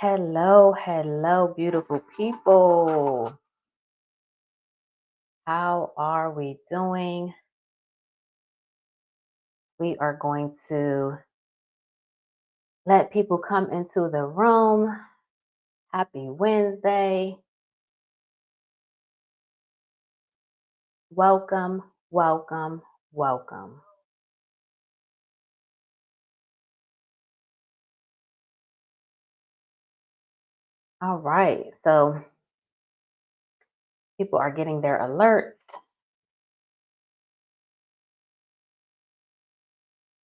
Hello, hello, beautiful people. How are we doing? We are going to let people come into the room. Happy Wednesday. Welcome, welcome, welcome. All right, so people are getting their alert.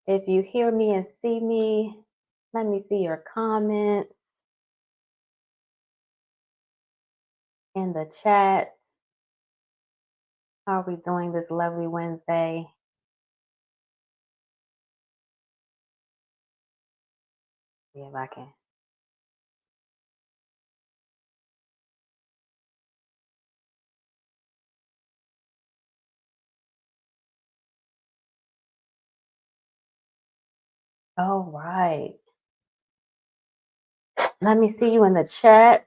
If you hear me and see me, let me see your comment in the chat. How are we doing this lovely Wednesday? See if I can. All right. Let me see you in the chat.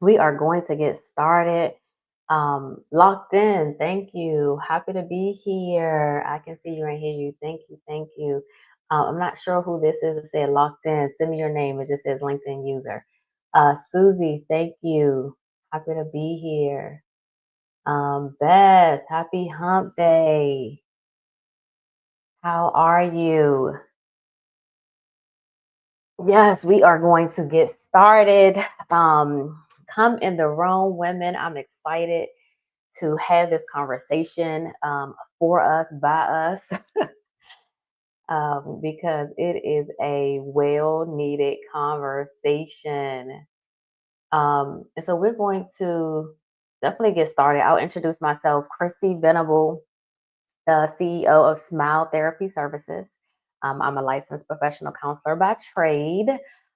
We are going to get started. Locked in. Thank you. Happy to be here. I can see you and hear you. Thank you. Thank you. I'm not sure who this is. It said locked in. Send me your name. It just says LinkedIn user. Susie, thank you. Happy to be here. Beth, happy hump day. How are you? Yes, we are going to get started. Come in the room, women. I'm excited to have this conversation for us, by us, because it is a well needed conversation. And so we're going to definitely get started. I'll introduce myself, Christy Venable, the CEO of Smile Therapy Services. I'm a licensed professional counselor by trade.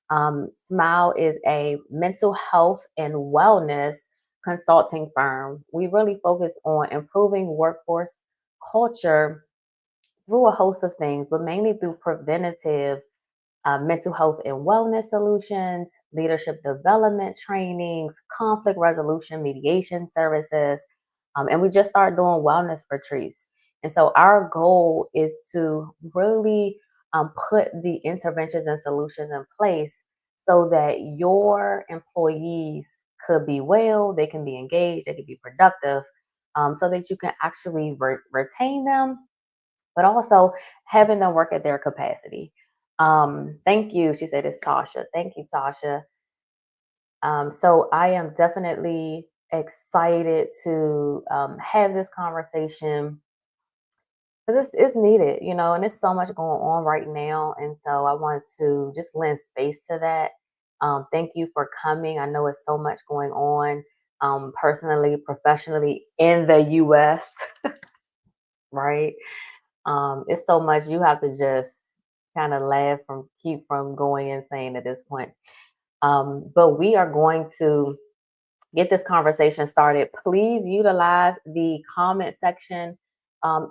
Smile is a mental health and wellness consulting firm. We really focus on improving workforce culture through a host of things, but mainly through preventative mental health and wellness solutions, leadership development trainings, conflict resolution mediation services, and we just started doing wellness retreats. And so our goal is to really put the interventions and solutions in place so that your employees could be well, they can be engaged, they can be productive, so that you can actually retain them, but also having them work at their capacity. Thank you. She said it's Tasha. Thank you, Tasha. So I am definitely excited to have this conversation because it's needed, and there's so much going on right now. And so I wanted to just lend space to that. Thank you for coming. I know it's so much going on personally, professionally in the US, right? It's so much you have to just kind of laugh from keep from going insane at this point. But we are going to get this conversation started. Please utilize the comment section.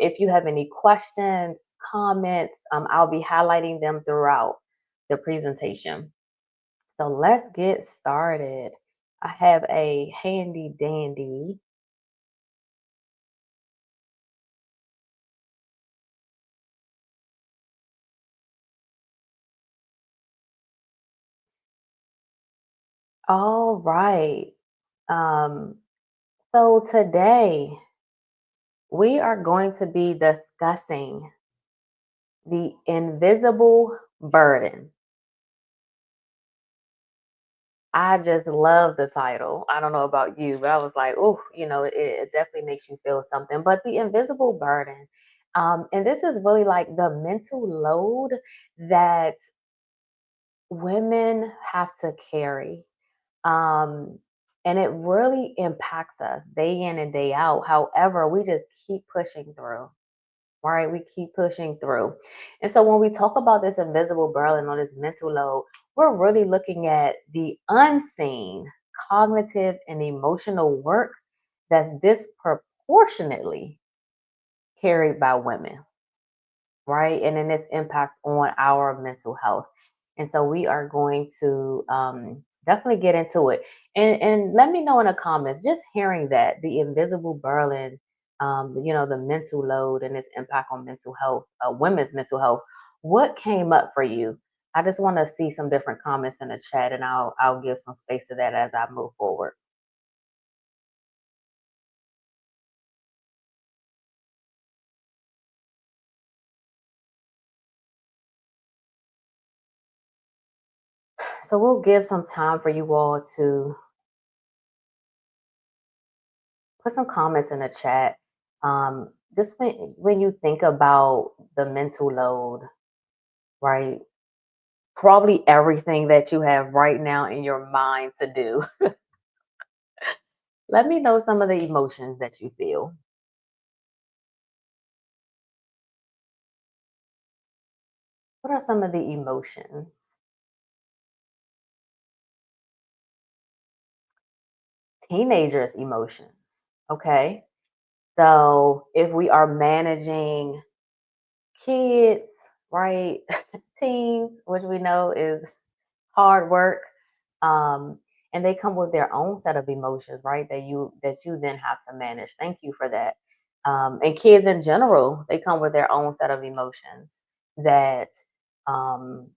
If you have any questions, comments, I'll be highlighting them throughout the presentation. So let's get started. I have a handy dandy. All right. Um, so today we are going to be discussing the invisible burden. I just love the title. I don't know about you, but I was like, oh, it definitely makes you feel something. But the invisible burden, and this is really like the mental load that women have to carry. Um, and it really impacts us day in and day out. However, we just keep pushing through. Right? We keep pushing through. And so when we talk about this invisible burden or this mental load, we're really looking at the unseen cognitive and emotional work that's disproportionately carried by women, right? And then its impact on our mental health. And so we are going to definitely get into it. And let me know in the comments, just hearing that the invisible Berlin, the mental load and its impact on mental health, women's mental health. What came up for you? I just want to see some different comments in the chat, and I'll give some space to that as I move forward. So we'll give some time for you all to put some comments in the chat. Just when you think about the mental load, right? Probably everything that you have right now in your mind to do. Let me know some of the emotions that you feel. What are some of the emotions? Teenagers' emotions. Okay. So if we are managing kids, right? Teens, which we know is hard work. Um, and they come with their own set of emotions, right? That you then have to manage. Thank you for that. And kids in general, they come with their own set of emotions that um,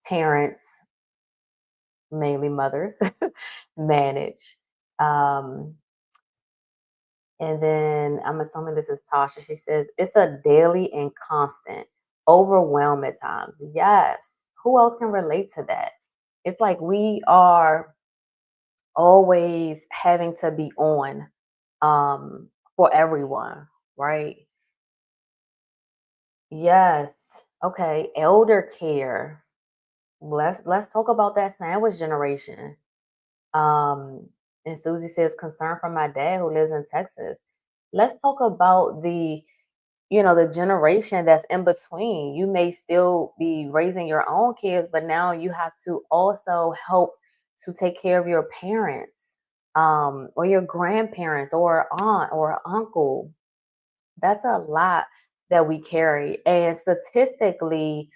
parents, mainly mothers, manage. Um, and then I'm assuming this is Tasha. She says it's a daily and constant overwhelm at times. Yes. Who else can relate to that? It's like we are always having to be on for everyone, right? Yes. Okay, elder care. Let's talk about that sandwich generation. Um and Susie says concern from my dad who lives in Texas. Let's talk about the generation that's in between. You may still be raising your own kids, but now you have to also help to take care of your parents, or your grandparents, or aunt or uncle. That's a lot that we carry. And statistically,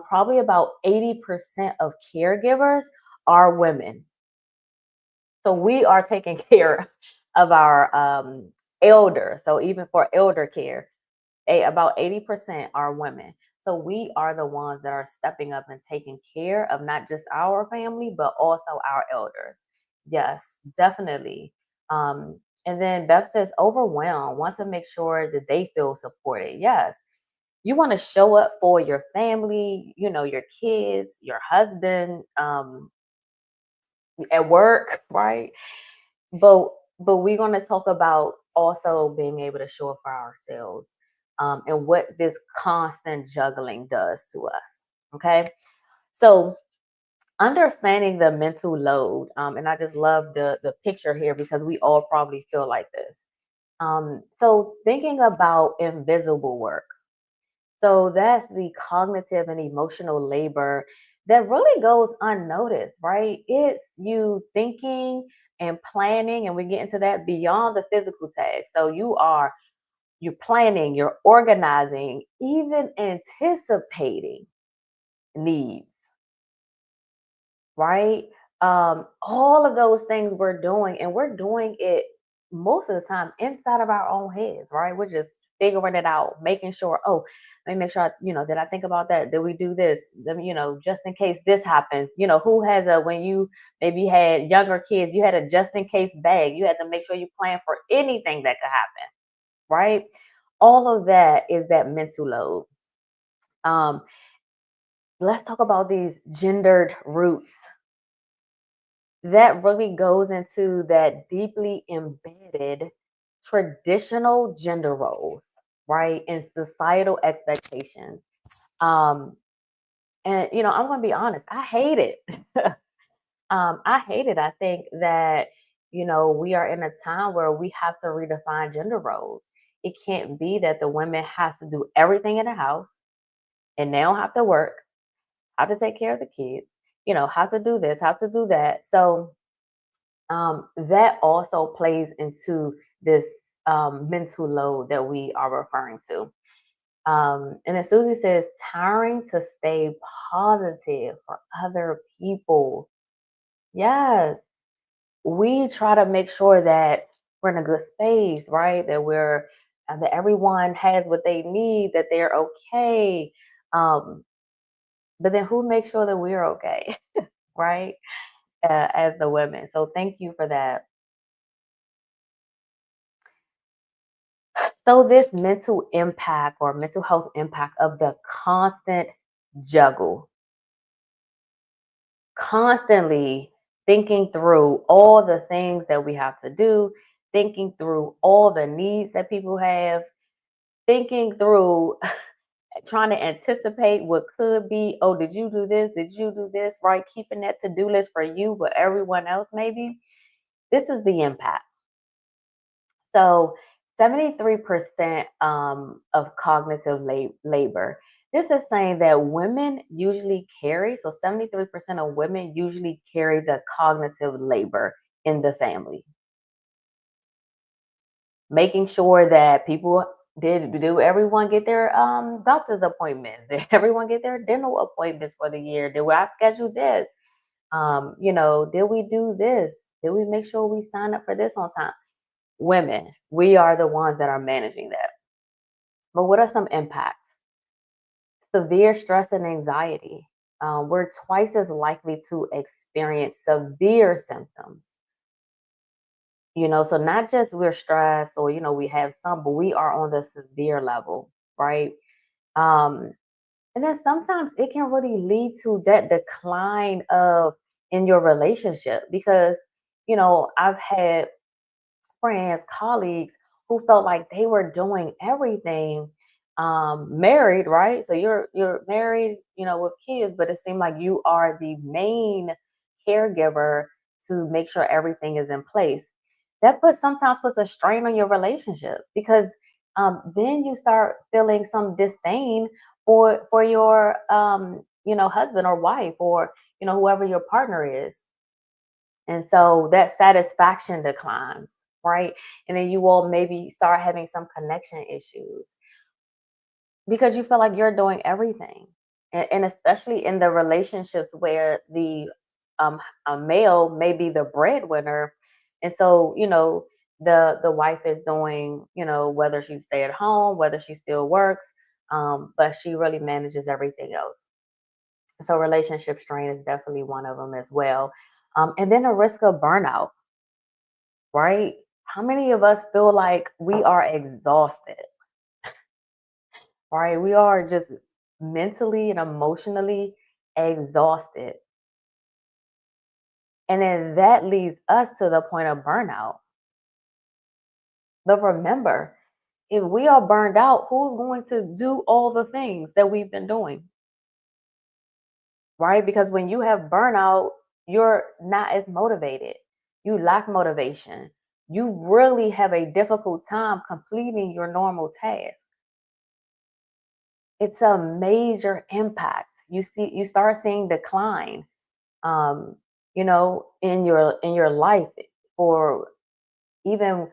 probably about 80% of caregivers are women. So we are taking care of our elders. So even for elder care, about 80% are women. So we are the ones that are stepping up and taking care of not just our family, but also our elders. Yes, definitely. And then Beth says, overwhelmed, want to make sure that they feel supported. Yes. You want to show up for your family, your kids, your husband, at work, right? But but we're going to talk about also being able to show up for ourselves, and what this constant juggling does to us. Okay, so understanding the mental load, and I just love the picture here because we all probably feel like this. So thinking about invisible work. So that's the cognitive and emotional labor that really goes unnoticed, right? It's you thinking and planning, and we get into that beyond the physical task. So you're planning, you're organizing, even anticipating needs, right? All of those things we're doing, and we're doing it most of the time inside of our own heads, right? We're just figuring it out, making sure, oh, let me make sure, did I think about that? Did we do this? Let me, just in case this happens, who has when you maybe had younger kids, you had a just in case bag. You had to make sure you plan for anything that could happen, right? All of that is that mental load. Um, let's talk about these gendered roots that really goes into that deeply embedded traditional gender roles, right? And societal expectations. Um, and I'm gonna be honest, I hate it. I hate it. I think that, we are in a time where we have to redefine gender roles. It can't be that the women have to do everything in the house and they don't have to work, have to take care of the kids, how to do this, how to do that. So that also plays into this mental load that we are referring to. And then Susie says, tiring to stay positive for other people. Yes, we try to make sure that we're in a good space, right? That everyone has what they need, that they're okay. Um, but then who makes sure that we're okay, right? As the women. So thank you for that. So this mental impact or mental health impact of the constant juggle, constantly thinking through all the things that we have to do, thinking through all the needs that people have, thinking through trying to anticipate what could be. Oh, did you do this? Did you do this? Right? Keeping that to do list for you, but everyone else maybe. This is the impact. So 73% of cognitive labor. This is saying that women usually carry, so 73% of women usually carry the cognitive labor in the family, making sure that people do everyone get their doctor's appointments? Did everyone get their dental appointments for the year? Did I schedule this? Did we do this? Did we make sure we sign up for this on time? Women, we are the ones that are managing that. But what are some impacts? Severe stress and anxiety. We're twice as likely to experience severe symptoms. So not just we're stressed or, we have some, but we are on the severe level, right? Um, and then sometimes it can really lead to that decline of in your relationship because, I've had friends, colleagues who felt like they were doing everything married, right? So you're married, with kids, but it seemed like you are the main caregiver to make sure everything is in place. That sometimes puts a strain on your relationship because then you start feeling some disdain for your husband or wife or whoever your partner is, and so that satisfaction declines, right? And then you will maybe start having some connection issues because you feel like you're doing everything. And especially in the relationships where the a male may be the breadwinner. And so, the wife is doing, whether she stay at home, whether she still works, but she really manages everything else. So relationship strain is definitely one of them as well. And then a risk of burnout, right? How many of us feel like we are exhausted, right? We are just mentally and emotionally exhausted. And then that leads us to the point of burnout. But remember, if we are burned out, who's going to do all the things that we've been doing, right? Because when you have burnout, you're not as motivated. You lack motivation. You really have a difficult time completing your normal tasks. It's a major impact. You start seeing decline, um, in your life for even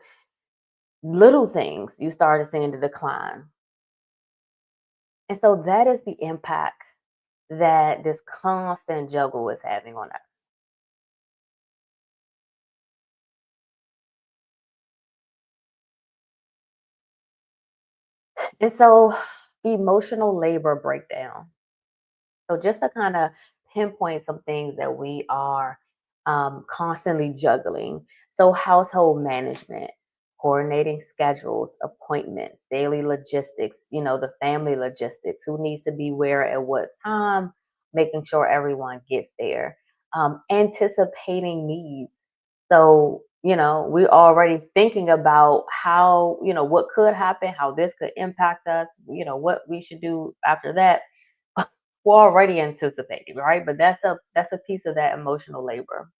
little things. You started seeing the decline, and so that is the impact that this constant juggle is having on us. And so, emotional labor breakdown. So just to kind of pinpoint some things that we are constantly juggling. So household management, coordinating schedules, appointments, daily logistics, the family logistics, who needs to be where at what time, making sure everyone gets there, anticipating needs. So, we're already thinking about how, what could happen, how this could impact us, what we should do after that. We're already anticipating, right? But that's a piece of that emotional labor.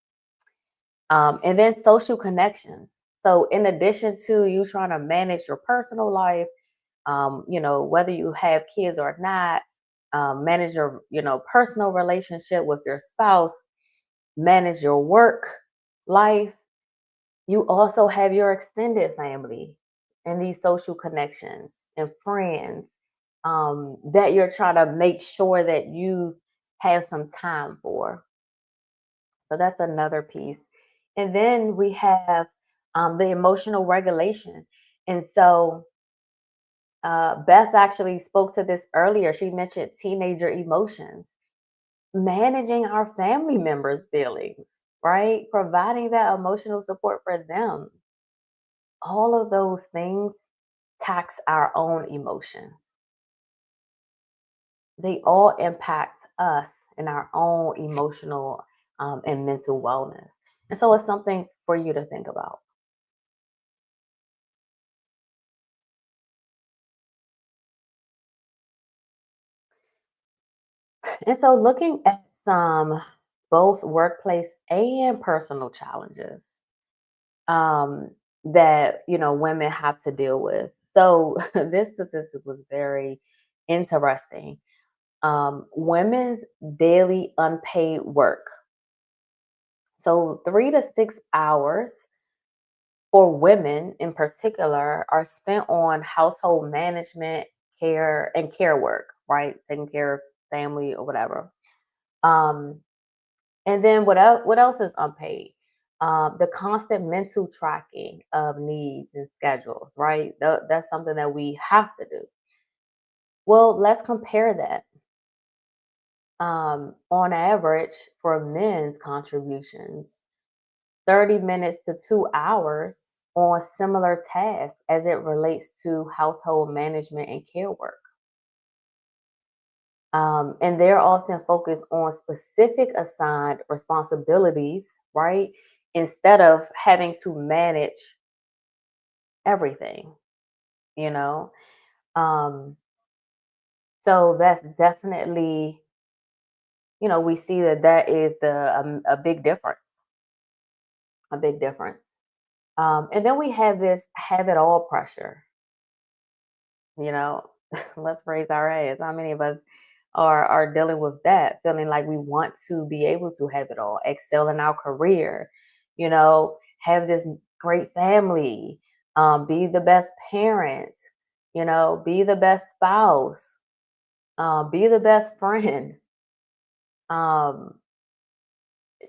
And then social connections. So in addition to you trying to manage your personal life, whether you have kids or not, manage your, personal relationship with your spouse, manage your work life. You also have your extended family and these social connections and friends. that you're trying to make sure that you have some time for. So that's another piece. And then we have the emotional regulation. And so Beth actually spoke to this earlier. She mentioned teenager emotions, managing our family members' feelings, right? Providing that emotional support for them. All of those things tax our own emotions. They all impact us and our own emotional and mental wellness. And so it's something for you to think about. And so looking at some both workplace and personal challenges um, that women have to deal with. So this statistic was very interesting. Women's daily unpaid work. So 3 to 6 hours for women in particular are spent on household management, care work, right? Taking care of family or whatever. Um, and then what else is unpaid? The constant mental tracking of needs and schedules, right? That's something that we have to do. Well, let's compare that. On average, for men's contributions, 30 minutes to 2 hours on similar tasks as it relates to household management and care work. And they're often focused on specific assigned responsibilities, right? Instead of having to manage everything, you know? Um, so that's definitely, we see that is a big difference, a big difference. And then we have this have it all pressure, you know, let's raise our hands. How many of us are dealing with that, feeling like we want to be able to have it all, excel in our career, have this great family, be the best parent, be the best spouse, be the best friend, um,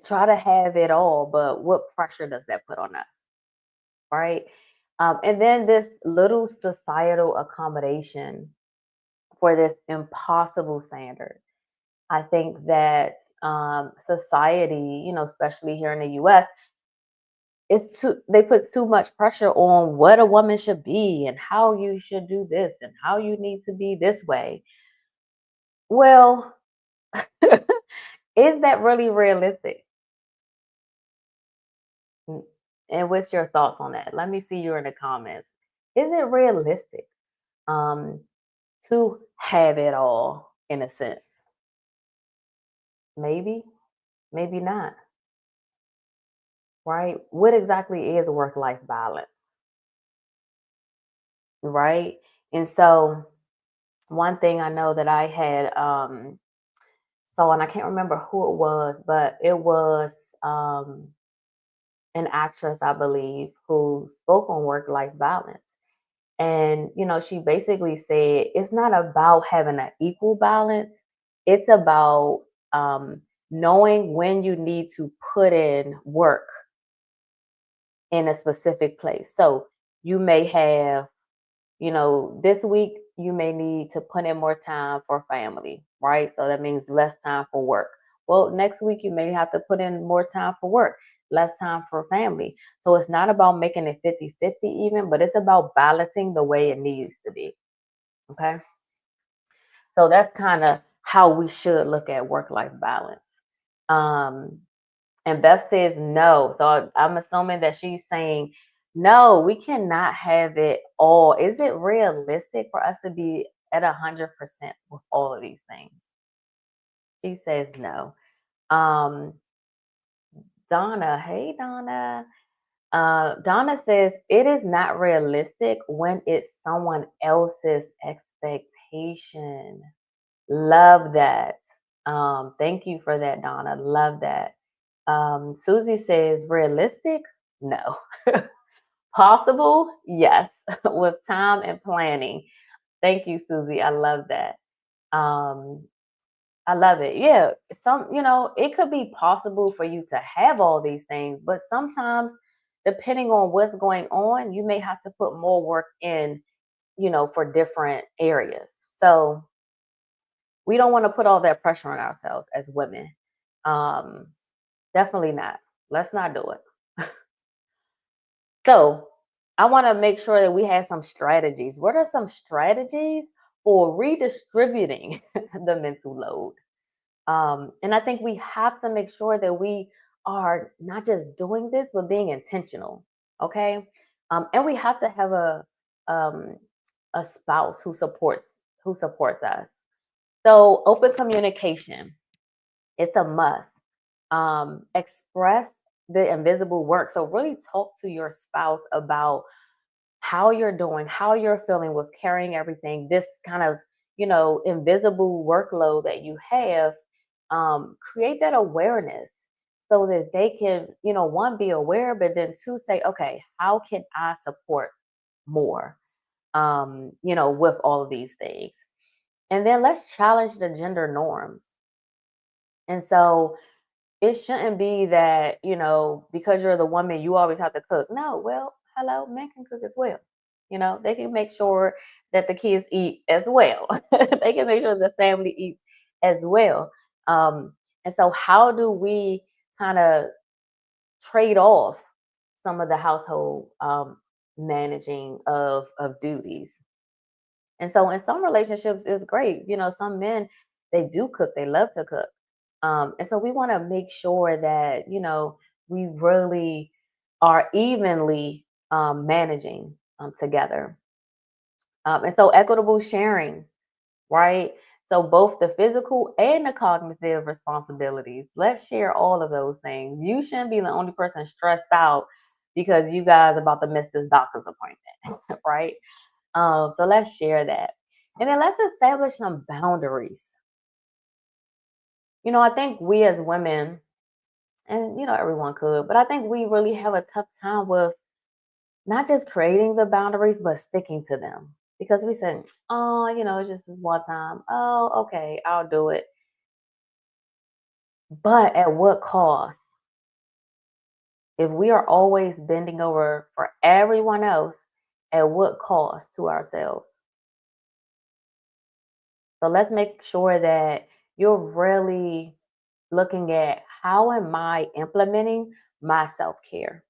try to have it all, but what pressure does that put on us, right? And then this little societal accommodation for this impossible standard. I think that society, especially here in the US, they put too much pressure on what a woman should be and how you should do this and how you need to be this way. Well, is that really realistic? Mm, And what's your thoughts on that? Let me see you in the comments. Is it realistic um, to have it all in a sense? Maybe, maybe not, right? What exactly is work life balance, right? And so, one thing I know that I had saw, and I can't remember who it was, but it was um, an actress, I believe, who spoke on work life balance. And, she basically said it's not about having an equal balance, it's about um, knowing when you need to put in work in a specific place. So you may have, this week you may need to put in more time for family, right? So that means less time for work. Well, next week you may have to put in more time for work, less time for family. So it's not about making it 50-50 even, but it's about balancing the way it needs to be. Okay. So that's kind of how we should look at work life balance. Um, and Beth says no. So I'm assuming that she's saying, no, we cannot have it all. Is it realistic for us to be at 100% with all of these things? She says no. Um, Donna, hey Donna. Donna says it is not realistic when it's someone else's expectation. Love that. Thank you for that, Donna. Love that. Susie says realistic? No. Possible? Yes, with time and planning. Thank you, Susie. I love that. Um, I love it. Yeah. It could be possible for you to have all these things, but sometimes, depending on what's going on, you may have to put more work in, for different areas. So we don't want to put all that pressure on ourselves as women. Um, Definitely not. Let's not do it. So I want to make sure that we have some strategies. What are some strategies for redistributing the mental load? And I think we have to make sure that we are not just doing this, but being intentional. Okay. And we have to have um, a spouse who supports us. So open communication, it's a must. Express the invisible work. So really talk to your spouse about how you're doing, how you're feeling with carrying everything, this kind of, invisible workload that you have. Create that awareness so that they can, one, be aware, but then two, say, okay, how can I support more, with all of these things? And then let's challenge the gender norms. And so it shouldn't be that, because you're the woman, you always have to cook. No, well, hello, men can cook as well. They can make sure that the kids eat as well. They can make sure the family eats as well. Um, and so, how do we kind of trade off some of the household managing of duties? And so, in some relationships, it's great. Some men, they do cook, they love to cook. And so we want to make sure that, we really are evenly managing together. And so equitable sharing, right? So both the physical and the cognitive responsibilities. Let's share all of those things. You shouldn't be the only person stressed out because you guys about to miss this doctor's appointment, right? So let's share that. And then let's establish some boundaries. I think we as women, and everyone could, but I think we really have a tough time with not just creating the boundaries but sticking to them, because we said, oh, it's just this one time, oh, okay, I'll do it, but at what cost? If we are always bending over for everyone else, at what cost to ourselves? So let's make sure that you're really looking at, how am I implementing my self-care,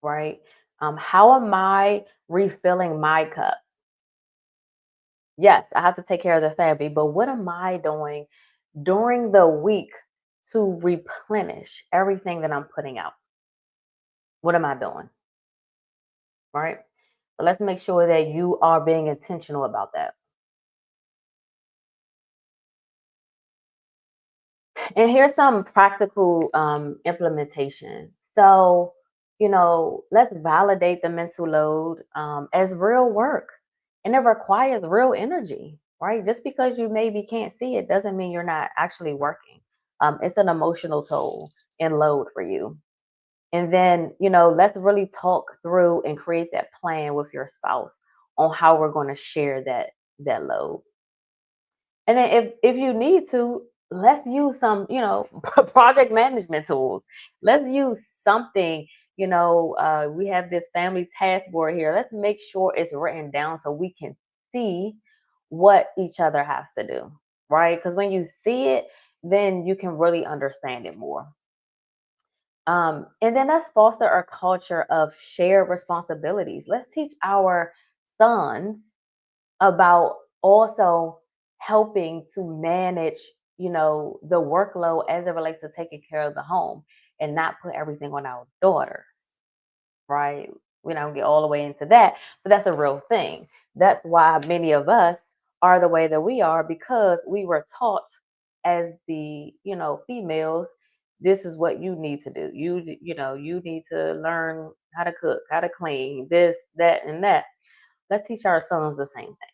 right? How am I refilling my cup? Yes, I have to take care of the family, but what am I doing during the week to replenish everything that I'm putting out? What am I doing? Right? So let's make sure that you are being intentional about that. And here's some practical implementation. So, let's validate the mental load as real work, and it requires real energy, right? Just because you maybe can't see it doesn't mean you're not actually working. It's an emotional toll and load for you. And then, let's really talk through and create that plan with your spouse on how we're going to share that load. And then if you need to, let's use some, project management tools. Let's use something, we have this family task board here. Let's make sure it's written down so we can see what each other has to do, right? Because when you see it, then you can really understand it more. And then let's foster a culture of shared responsibilities. Let's teach our sons about also helping to manage, the workload as it relates to taking care of the home, and not put everything on our daughters, right? We don't get all the way into that, but that's a real thing. That's why many of us are the way that we are, because we were taught as the, females, this is what you need to do. You need to learn how to cook, how to clean, this, that, and that. Let's teach our sons the same thing,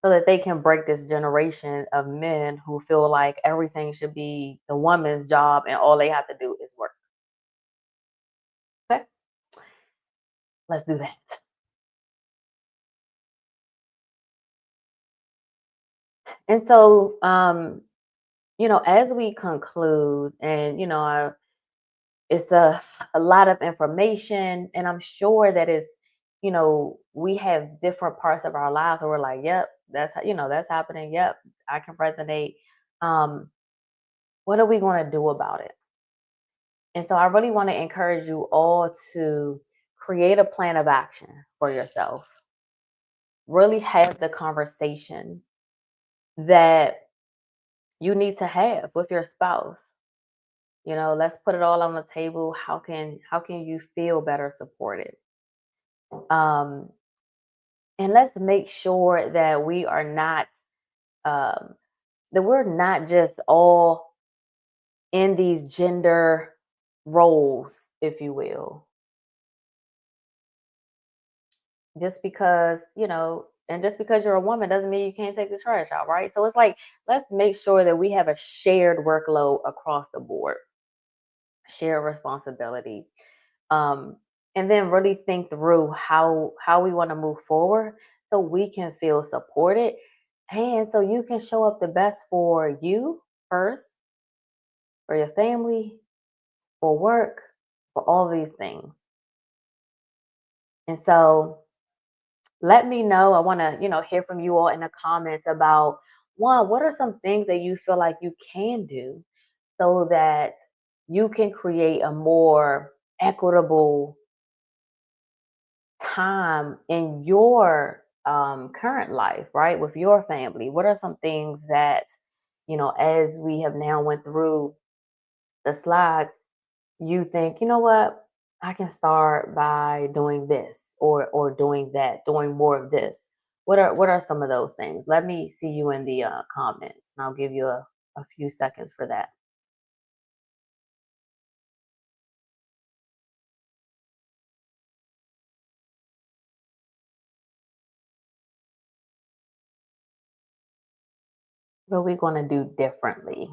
so that they can break this generation of men who feel like everything should be the woman's job and all they have to do is work. Okay, let's do that. And so, as we conclude, and it's a lot of information, and I'm sure that is, we have different parts of our lives where we're like, yep, that's happening. Yep, I can resonate. Um, what are we going to do about it? And so I really want to encourage you all to create a plan of action for yourself. Really have the conversation that you need to have with your spouse. Let's put it all on the table. How can you feel better supported? Um, and let's make sure that um, we're not just all in these gender roles, if you will. Just because you're a woman doesn't mean you can't take the trash out, right? So it's like, let's make sure that we have a shared workload across the board, share responsibility, um, and then really think through how we want to move forward so we can feel supported, and so you can show up the best for you first, for your family, for work, for all these things. And so let me know. I want to, hear from you all in the comments about, one, what are some things that you feel like you can do so that you can create a more equitable time in your current life, right? With your family. What are some things that, as we have now went through the slides, you think, you know what, I can start by doing this or doing that, doing more of this. What are some of those things? Let me see you in the comments, and I'll give you a few seconds for that. What are we going to do differently?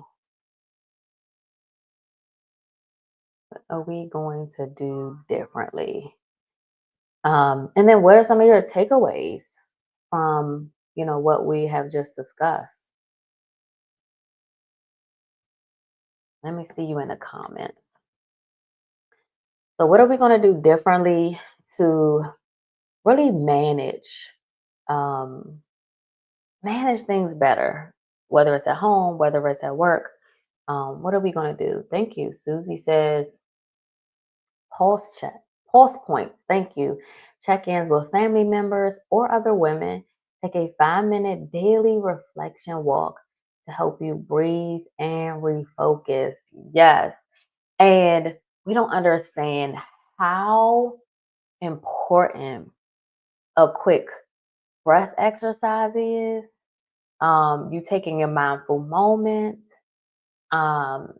What are we going to do differently? And then what are some of your takeaways from what we have just discussed? Let me see you in the comments. So what are we going to do differently to really um, manage things better, whether it's at home, whether it's at work? What are we going to do? Thank you. Susie says, pulse check, pulse points. Thank you. Check ins with family members or other women. Take a 5-minute daily reflection walk to help you breathe and refocus. Yes. And we don't understand how important a quick breath exercise is. You taking a mindful moment, um,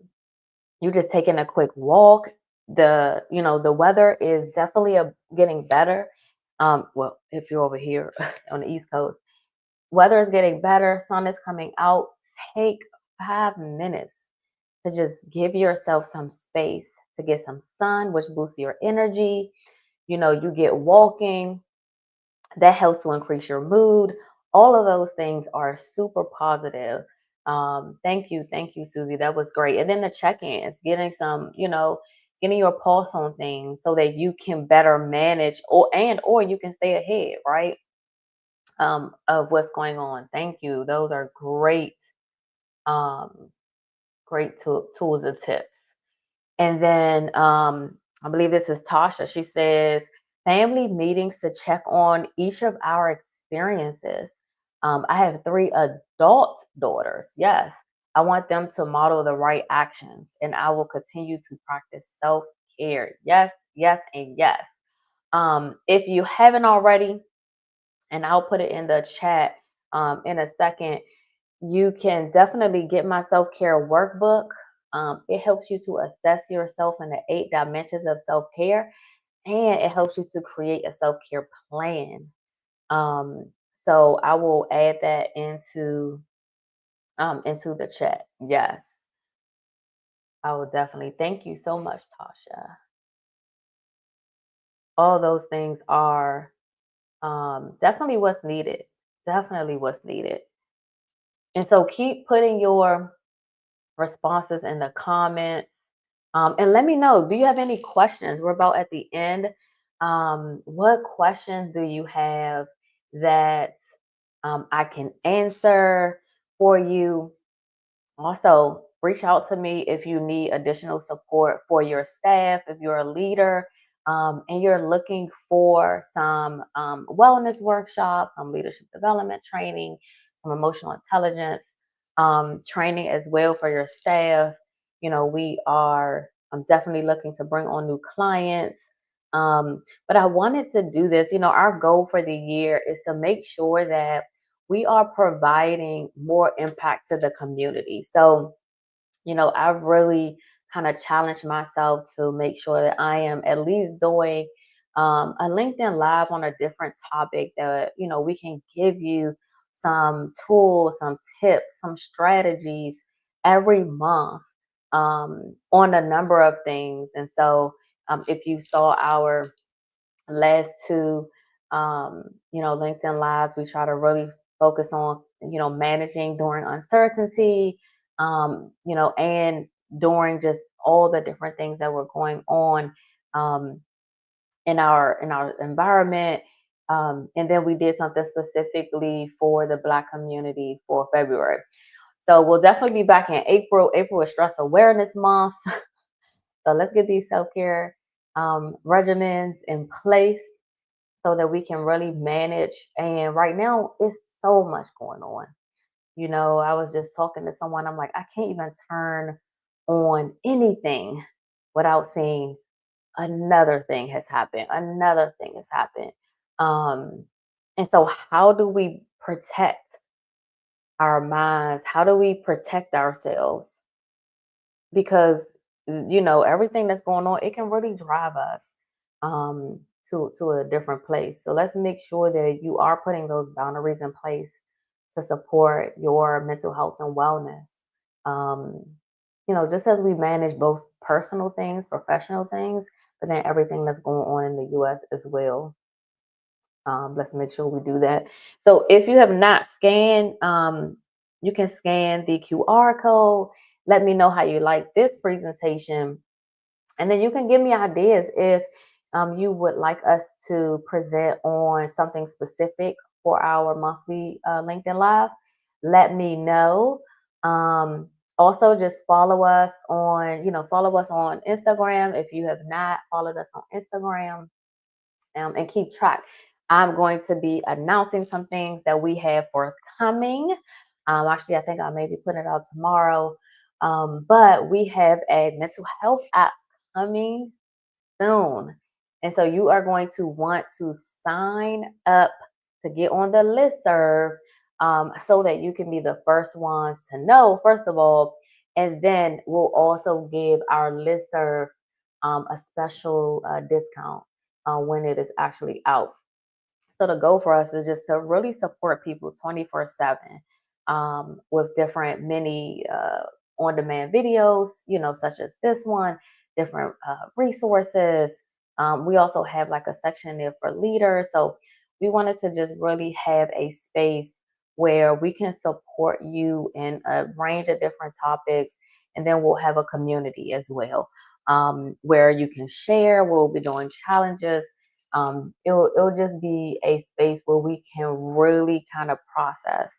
you just taking a quick walk. The weather is definitely getting better. Well, if you're over here on the East Coast, weather is getting better. Sun is coming out. Take 5 minutes to just give yourself some space to get some sun, which boosts your energy. You get walking, that helps to increase your mood. All of those things are super positive. Thank you, Susie. That was great. And then the check-ins, getting your pulse on things so that you can better manage or you can stay ahead, right? Of what's going on. Thank you. Those are um, great tools and tips. And then I believe this is Tasha. She says, family meetings to check on each of our experiences. I have 3 adult daughters. Yes, I want them to model the right actions, and I will continue to practice self care. Yes, yes, and yes. If you haven't already, and I'll put it in the chat in a second, you can definitely get my self care workbook. It helps you to assess yourself in the 8 dimensions of self care, and it helps you to create a self care plan. Um, so I will add that into the chat. Yes, I will definitely. Thank you so much, Tasha. All those things are definitely what's needed. Definitely what's needed. And so keep putting your responses in the comments. And let me know, do you have any questions? We're about at the end. What questions do you have that I can answer for you? Also, reach out to me if you need additional support for your staff, if you're a leader and you're looking for some wellness workshops, some leadership development training, some emotional intelligence training as well for your staff. You know, we are definitely looking to bring on new clients. But I wanted to do this. You know, our goal for the year is to make sure that we are providing more impact to the community. So, you know, I've really kind of challenged myself to make sure that I am at least doing a LinkedIn Live on a different topic that, you know, we can give you some tools, some tips, some strategies every month on a number of things. And so, if you saw our last two you know, LinkedIn lives, we try to really focus on, you know, managing during uncertainty, you know, and during just all the different things that were going on um in our environment. And then we did something specifically for the Black community for February. So we'll definitely be back in April. April is Stress Awareness Month. So let's get these self-care regimens in place so that we can really manage. And right now, it's so much going on. You know, I was just talking to someone. I'm like, I can't even turn on anything without seeing another thing has happened. Another thing has happened. Um, and so, how do we protect our minds? How do we protect ourselves? Because you know, everything that's going on, it can really drive us um to a different place. So let's make sure that you are putting those boundaries in place to support your mental health and wellness. um you know, just as we manage both personal things, professional things, but then everything that's going on in the US as well. Let's make sure we do that. So if you have not scanned, you can scan the QR code. Let me know how you like this presentation. And then you can give me ideas if you would like us to present on something specific for our monthly LinkedIn Live. Let me know. Also, just follow us on, you know, follow us on Instagram if you have not followed us on Instagram, and keep track. I'm going to be announcing some things that we have forthcoming. Actually, I think I'll maybe put it out tomorrow. But we have a mental health app coming soon. And so you are going to want to sign up to get on the listserv so that you can be the first ones to know, first of all. And then we'll also give our listserv a special discount when it is actually out. So the goal for us is just to really support people 24/7 with different mini on-demand videos, you know, such as this one, different resources. We also have like a section there for leaders. So we wanted to just really have a space where we can support you in a range of different topics. And then we'll have a community as well, where you can share. We'll be doing challenges. It'll just be a space where we can really kind of process,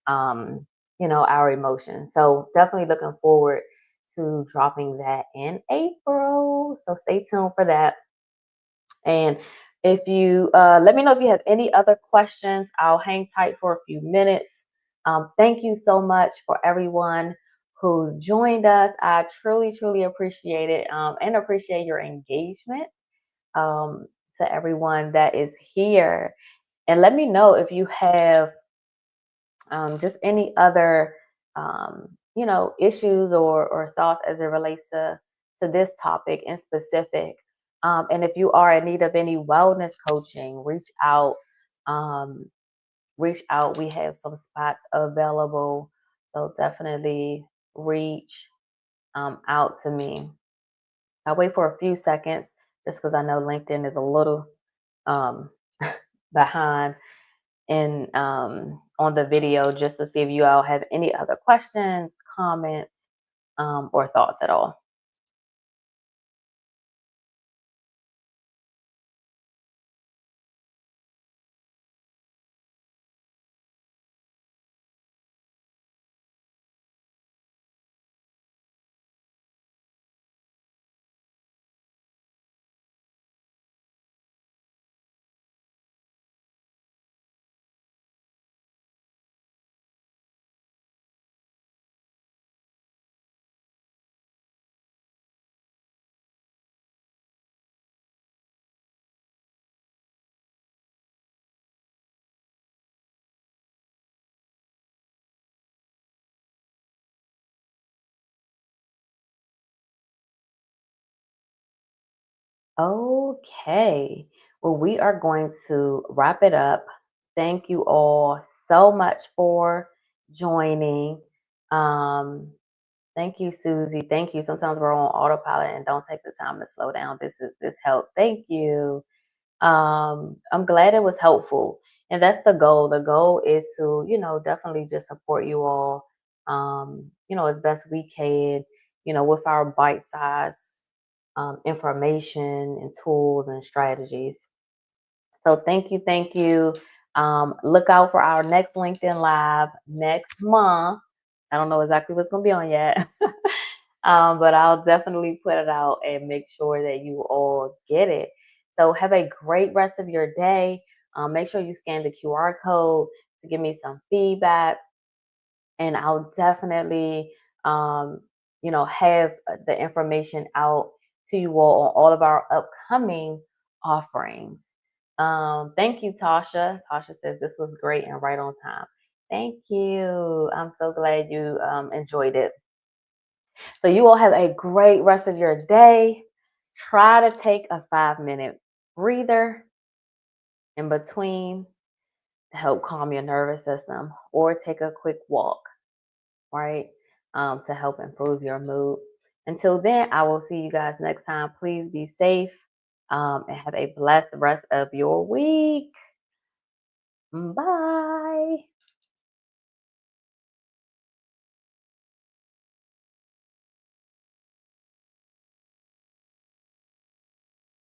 um, you know, our emotions. So definitely looking forward to dropping that in April. So stay tuned for that. And if you let me know if you have any other questions, I'll hang tight for a few minutes. Thank you so much for everyone who joined us. I truly, truly appreciate it, and appreciate your engagement, um, to everyone that is here. And let me know if you have just any other, you know, issues or thoughts as it relates to this topic in specific. And if you are in need of any wellness coaching, reach out. Um, Reach out. We have some spots available. So definitely reach out to me. I'll wait for a few seconds just because I know LinkedIn is a little um, behind in on the video just to see if you all have any other questions, comments, or thoughts at all. Okay. Well, we are going to wrap it up. Thank you all so much for joining. Um, Thank you, Susie. Thank you. Sometimes we're on autopilot and don't take the time to slow down. This help. Thank you. I'm glad it was helpful. And that's the goal. The goal is to, definitely just support you all, as best we can, with our bite size information and tools and strategies. So thank you. Thank you. Look out for our next LinkedIn Live next month. I don't know exactly what's going to be on yet, but I'll definitely put it out and make sure that you all get it. So have a great rest of your day. Make sure you scan the QR code to give me some feedback, and I'll definitely, have the information out to you all on all of our upcoming offerings. Thank you, Tasha. Tasha says this was great and right on time. Thank you. I'm so glad you enjoyed it. So you all have a great rest of your day. Try to take a 5-minute breather in between to help calm your nervous system, or take a quick walk, right? To help improve your mood. Until then, I will see you guys next time. Please be safe, and have a blessed rest of your week. Bye.